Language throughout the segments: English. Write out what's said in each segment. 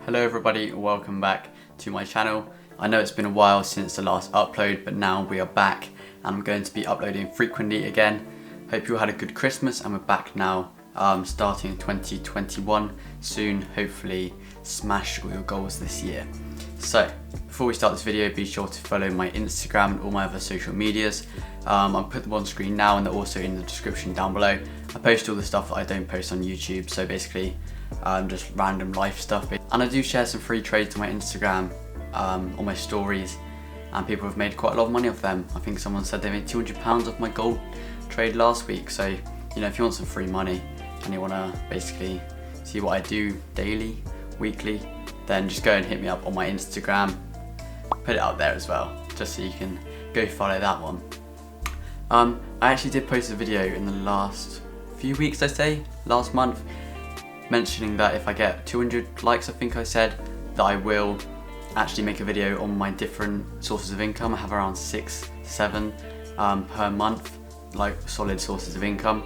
Hello everybody, welcome back to my channel. I know it's been a while since the last upload, but now we are back and I'm going to be uploading frequently again. Hope you all had a good Christmas and we're back now starting 2021 soon. Hopefully smash all your goals this year. So before we start this video, be sure to follow my Instagram and all my other social medias. I'll put them on screen now and they're also in the description down below. I post all the stuff that I don't post on YouTube, so basically just random life stuff. And I do share some free trades on my Instagram, on my stories, and people have made quite a lot of money off them. I think someone said they made £200 off my gold trade last week. So, you know, if you want some free money and you want to basically see what I do daily, weekly, then just go and hit me up on my Instagram. Put it out there as well, just so you can go follow that one. I actually did post a video in the last few weeks, last month, mentioning that if I get 200 likes, I think I said, that I will actually make a video on my different sources of income. I have around 6-7 per month, like solid sources of income,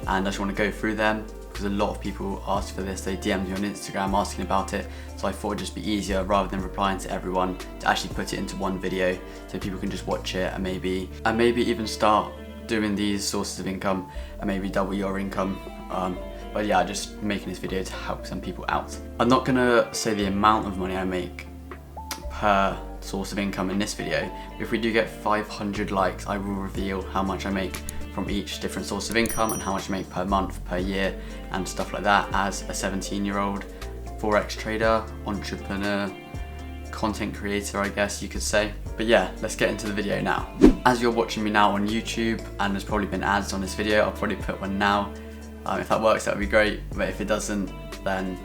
and I just want to go through them because a lot of people ask for this. They DM'd me on Instagram asking about it, so I thought it'd just be easier rather than replying to everyone to actually put it into one video so people can just watch it and maybe even start doing these sources of income and maybe double your income. But yeah, just making this video to help some people out. I'm not gonna say the amount of money I make per source of income in this video. If we do get 500 likes, I will reveal how much I make from each different source of income and how much I make per month, per year, and stuff like that as a 17-year-old Forex trader, entrepreneur, content creator, I guess you could say. But yeah, let's get into the video now. As you're watching me now on YouTube, and there's probably been ads on this video, I'll probably put one now. If that works, that would be great, but if it doesn't, then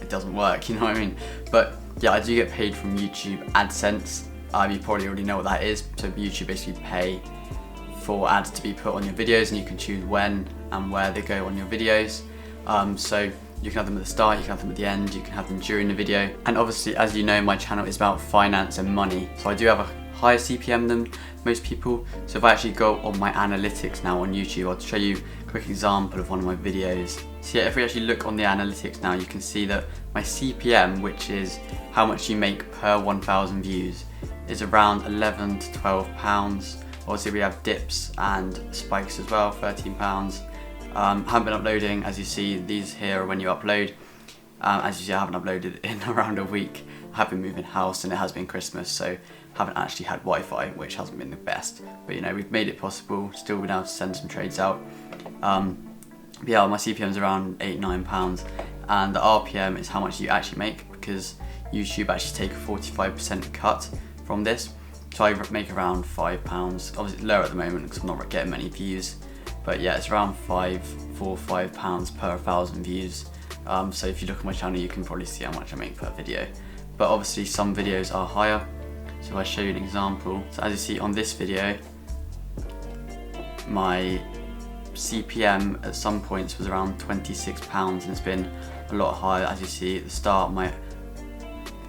it doesn't work, you know what I mean? But yeah, I do get paid from YouTube AdSense. You probably already know what that is. So YouTube basically pay for ads to be put on your videos, and you can choose when and where they go on your videos. So you can have them at the start, you can have them at the end, you can have them during the video. And obviously, as you know, my channel is about finance and money. So I do have a higher CPM than most people. So if I actually go on my analytics now on YouTube, I'll show you a quick example of one of my videos. So yeah, if we actually look on the analytics now, you can see that my CPM, which is how much you make per 1,000 views, is around 11 to 12 pounds. Obviously we have dips and spikes as well, 13 pounds. Haven't been uploading, as you see, these here are when you upload. As you see, I haven't uploaded in around a week. I have been moving house and it has been Christmas, so haven't actually had Wi-Fi, which hasn't been the best. But you know, we've made it possible, still been able to send some trades out. But yeah, my CPM is around £8-9, and the RPM is how much you actually make, because YouTube actually take a 45% cut from this. So I make around £5. Obviously it's lower at the moment because I'm not getting many views. But yeah, it's around £4 or £5 per 1,000 views. So if you look at my channel, you can probably see how much I make per video. But obviously some videos are higher. So if I show you an example, so as you see on this video, my CPM at some points was around £26, and it's been a lot higher. As you see at the start, my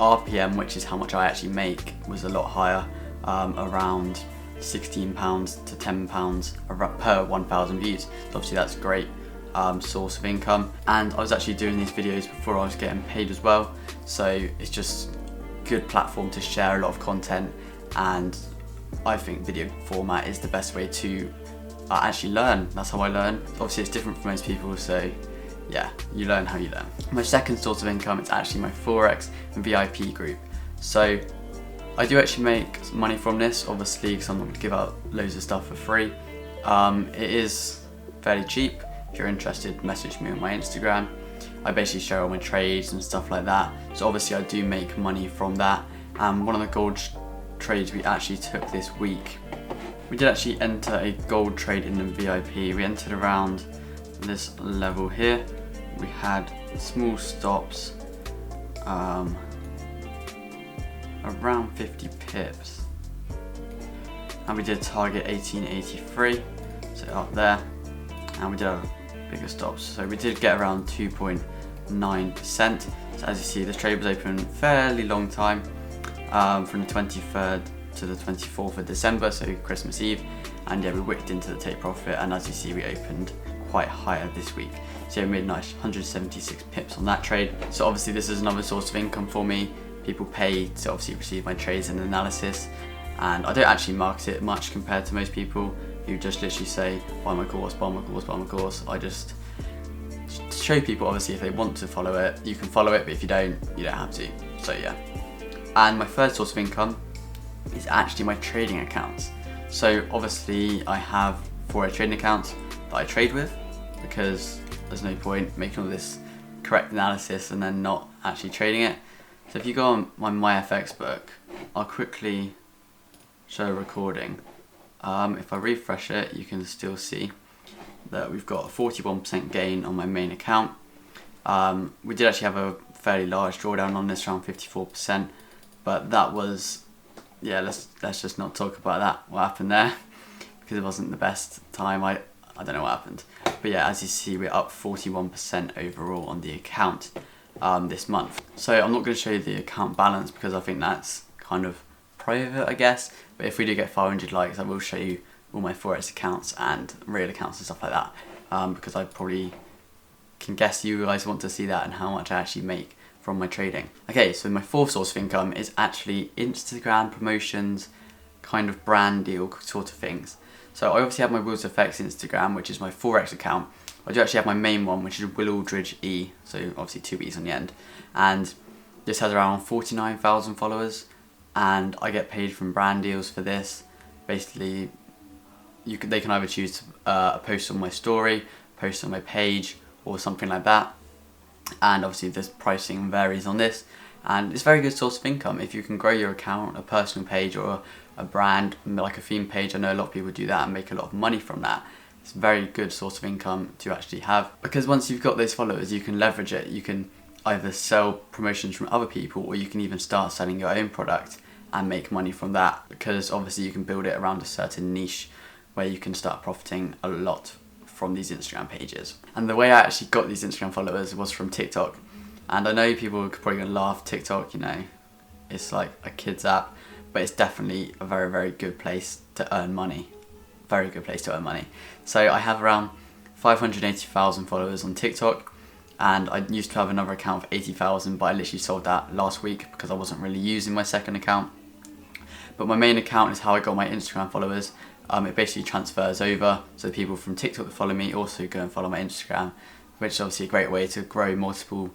RPM, which is how much I actually make, was a lot higher, around £16 to £10 per 1,000 views. So obviously that's a great source of income. And I was actually doing these videos before I was getting paid as well, so it's just good platform to share a lot of content, and I think video format is the best way to actually learn. That's how I learn. Obviously it's different for most people, so yeah, you learn how you learn. My second source of income is actually my Forex VIP group. So I do actually make money from this, obviously, because I'm not going to give out loads of stuff for free. It is fairly cheap. If you're interested, message me on my Instagram. I basically share all my trades and stuff like that. So obviously I do make money from that. One of the gold trades we actually took this week, we did actually enter a gold trade in the VIP. We entered around this level here. We had small stops, around 50 pips. And we did target 1883, so up there. And we did our bigger stops. So we did get around 2.9%. So as you see, this trade was open fairly long time, from the 23rd to the 24th of December, so Christmas Eve. And yeah, we wicked into the take profit, and as you see, we opened quite higher this week. So I made a nice 176 pips on that trade. So obviously this is another source of income for me. People pay to obviously receive my trades and analysis, and I don't actually market it much compared to most people who just literally say buy my course, buy my course, buy my course. I just show people, obviously, if they want to follow it, you can follow it, but if you don't have to. So yeah. And my third source of income is actually my trading accounts. So obviously I have Forex trading accounts that I trade with, because there's no point making all this correct analysis and then not actually trading it. So if you go on my MyFX book, I'll quickly show a recording. If I refresh it, you can still see that we've got a 41% gain on my main account. We did actually have a fairly large drawdown on this, around 54%, but that was, yeah, let's just not talk about that, what happened there, because it wasn't the best time. I don't know what happened, but yeah, as you see, we're up 41% overall on the account this month. So I'm not going to show you the account balance because I think that's kind of private, I guess, but if we do get 500 likes, I will show you all my Forex accounts and real accounts and stuff like that, because I probably can guess you guys want to see that and how much I actually make from my trading. Okay, so my fourth source of income is actually Instagram promotions, kind of brand deal sort of things. So I obviously have my Wheels Effects Instagram, which is my Forex account. I do actually have my main one, which is Will Aldridge E, so obviously 2 E's on the end, and this has around 49,000 followers, and I get paid from brand deals for this. Basically, they can either choose to post on my story, post on my page, or something like that. And obviously this pricing varies on this, and it's a very good source of income if you can grow your account, a personal page or a brand like a theme page. I know a lot of people do that and make a lot of money from that. It's a very good source of income to actually have, because once you've got those followers, you can leverage it. You can either sell promotions from other people, or you can even start selling your own product and make money from that, because obviously you can build it around a certain niche where you can start profiting a lot from these Instagram pages. And the way I actually got these Instagram followers was from TikTok. And I know people are probably gonna laugh, TikTok, it's like a kid's app, but it's definitely a very, very good place to earn money. Very good place to earn money. So I have around 580,000 followers on TikTok, and I used to have another account of 80,000, but I literally sold that last week because I wasn't really using my second account. But my main account is how I got my Instagram followers. It basically transfers over, so people from TikTok that follow me also go and follow my Instagram, which is obviously a great way to grow multiple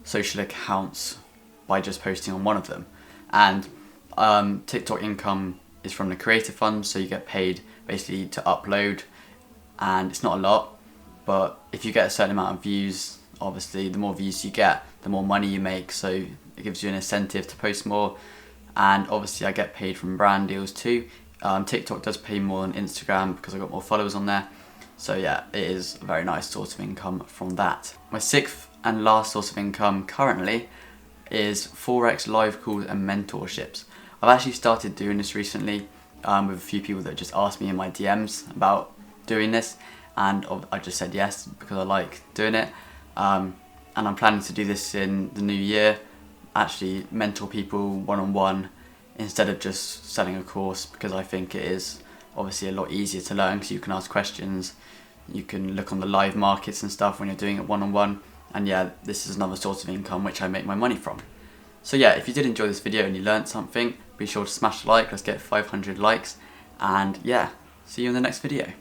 social accounts by just posting on one of them. And TikTok income is from the creator fund, so you get paid basically to upload, and it's not a lot, but if you get a certain amount of views, obviously the more views you get, the more money you make, so it gives you an incentive to post more. And obviously I get paid from brand deals too. TikTok does pay more than Instagram because I got more followers on there. So yeah, it is a very nice source of income from that. My sixth and last source of income currently is Forex live calls and mentorships. I've actually started doing this recently with a few people that just asked me in my DMs about doing this, and I just said yes because I like doing it. And I'm planning to do this in the new year, actually mentor people one-on-one instead of just selling a course, because I think it is obviously a lot easier to learn because you can ask questions, you can look on the live markets and stuff when you're doing it one-on-one, and yeah, this is another source of income which I make my money from. So yeah, if you did enjoy this video and you learned something, be sure to smash the like. Let's get 500 likes, and yeah, see you in the next video.